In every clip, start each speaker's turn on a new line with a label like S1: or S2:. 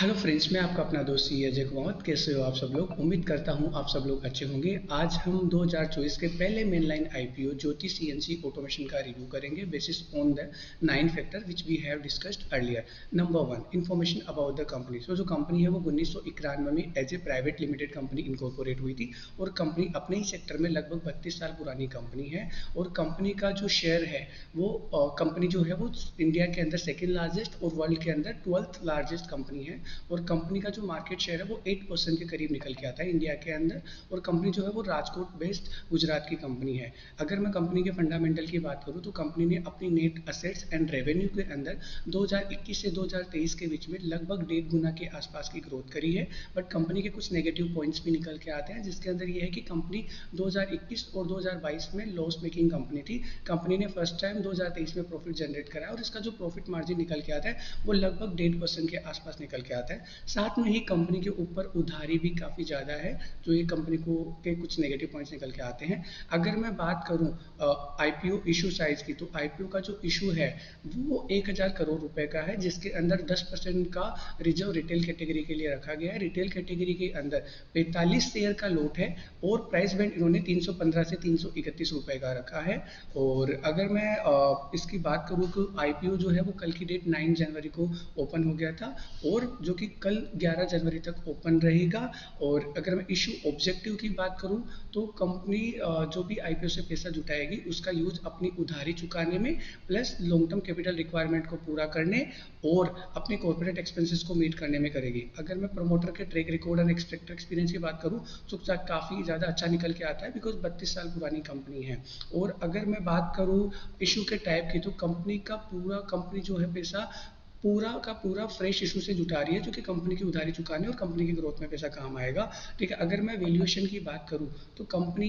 S1: Hello friends, मैं आपका अपना दोस्त सी अजय कुमार। कैसे हो आप सब लोग? उम्मीद करता हूं आप सब लोग अच्छे होंगे। आज हम 2024 के पहले mainline IPO Jyoti CNC automation का रिव्यू करेंगे basis on the 9 factor which we have discussed earlier. Number 1, information about the company. जो कंपनी है वो 1991 में as a private limited company incorporate हुई थी और कंपनी अपने ही सेक्टर में लगभग 32 साल पुरानी कंपनी है। और कंपनी का जो शेयर है वो कंपनी जो है वो इंडिया के अंदर सेकेंड लार्जेस्ट और वर्ल्ड के अंदर 12th लार्जेस्ट कंपनी है। और कंपनी का जो मार्केट शेयर है वो 8% के करीब निकल के आता है इंडिया के अंदर। और कंपनी जो है वो राजकोट बेस्ड गुजरात की कंपनी है। अगर मैं कंपनी के फंडामेंटल की बात करूँ तो कंपनी ने अपनी नेट असेट्स एंड रेवेन्यू के अंदर 2021 से 2023 के बीच में लगभग 1.5 गुना के आसपास की ग्रोथ करी है। बट कंपनी के कुछ नेगेटिव पॉइंट्स भी निकल के आते हैं, जिसके अंदर ये है कि कंपनी 2021 और 2022 में लॉस मेकिंग कंपनी थी। कंपनी ने फर्स्ट टाइम 2023 में प्रॉफिट जनरेट करा और इसका जो प्रॉफिट मार्जिन निकल के आता है वो लगभग 1.5% के आसपास निकल के आता है। साथ में ही कंपनी के ऊपर उधारी भी काफ़ी ज़्यादा है, जो ये कंपनी को के कुछ नेगेटिव पॉइंट्स निकल के आते हैं। अगर मैं बात करूं आईपीओ इशू साइज की, तो आईपीओ का जो इशू है वो 1000 करोड़ रुपए का है, जिसके अंदर 10% का रिजर्व रिटेल कैटेगरी के लिए रखा गया है। रिटेल कैटेगरी के अंदर 45 शेयर का लोट है और प्राइस बैंड इन्होंने 315 से 331 रुपए का रखा है। और अगर मैं इसकी बात करूं तो आईपीओ जो है वो कल की डेट 9 जनवरी को ओपन हो गया था और जो कि कल 11 जनवरी तक ओपन रहेगा। और अगर मैं इशू ऑब्जेक्टिव की बात करूं तो कंपनी जो भी आईपीओ से पैसा जुटाएगी उसका यूज अपनी उधारी चुकाने में plus long term capital requirement को पूरा करने और अपने कॉर्पोरेट एक्सपेंसेस को मीट करने में करेगी। अगर मैं प्रमोटर के ट्रैक रिकॉर्ड और एक्सपीरियंस की बात करूं तो काफ़ी ज़्यादा अच्छा निकल के आता है, बिकॉज 32 साल पुरानी कंपनी है। और अगर मैं बात करूं इशू के टाइप की, तो कंपनी जो है पैसा पूरा का पूरा फ्रेश इशू से जुटा रही है, जो कि कंपनी की उधारी चुकाने और कंपनी की ग्रोथ में पैसा काम आएगा। ठीक है, अगर मैं वैल्यूएशन की बात करूं तो कंपनी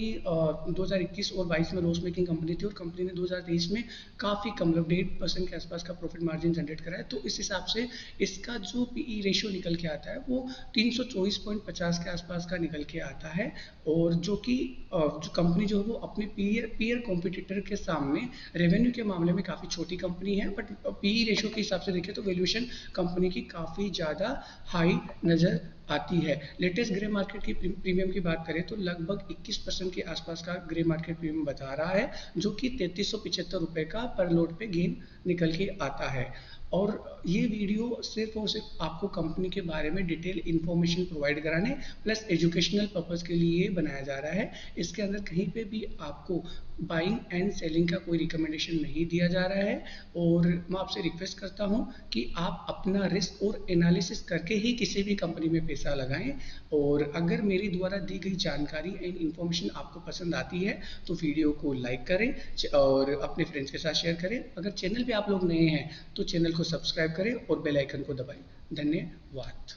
S1: 2021 और 22 में लॉस मेकिंग कंपनी थी और कंपनी ने 2023 में काफ़ी कम मतलब 1.5% के आसपास का प्रॉफिट मार्जिन जनरेट करा है। तो इस हिसाब से इसका जो पीई रेशियो निकल के आता है वो 324.50 के आसपास का निकल के आता है। और जो कि जो कंपनी जो है वो अपने पीयर कॉम्पिटिटर के सामने रेवेन्यू के मामले में काफ़ी छोटी कंपनी है, बट पीई रेशियो के हिसाब से देखें तो वैल्यूएशन कंपनी की काफ़ी ज़्यादा हाई नज़र आती है। लेटेस्ट ग्रे मार्केट की प्रीमियम की बात करें तो लगभग 21% के आसपास का ग्रे मार्केट प्रीमियम बता रहा है, जो कि 3375 रुपये का पर लोड पे गेन निकल के आता है। और ये वीडियो सिर्फ और सिर्फ आपको कंपनी के बारे में डिटेल इन्फॉर्मेशन प्रोवाइड कराने प्लस एजुकेशनल पर्पज़ के लिए बनाया जा रहा है। इसके अंदर कहीं पे भी आपको बाइंग एंड सेलिंग का कोई रिकमेंडेशन नहीं दिया जा रहा है। और मैं आपसे रिक्वेस्ट करता हूं कि आप अपना रिस्क और एनालिसिस करके ही किसी भी कंपनी में पैसा लगाएं। और अगर मेरी द्वारा दी गई जानकारी एंड इन्फॉर्मेशन आपको पसंद आती है तो वीडियो को लाइक करें और अपने फ्रेंड्स के साथ शेयर करें। अगर चैनल पे आप लोग नए हैं तो चैनल को सब्सक्राइब करें और बेल आइकन को दबाएं। धन्यवाद।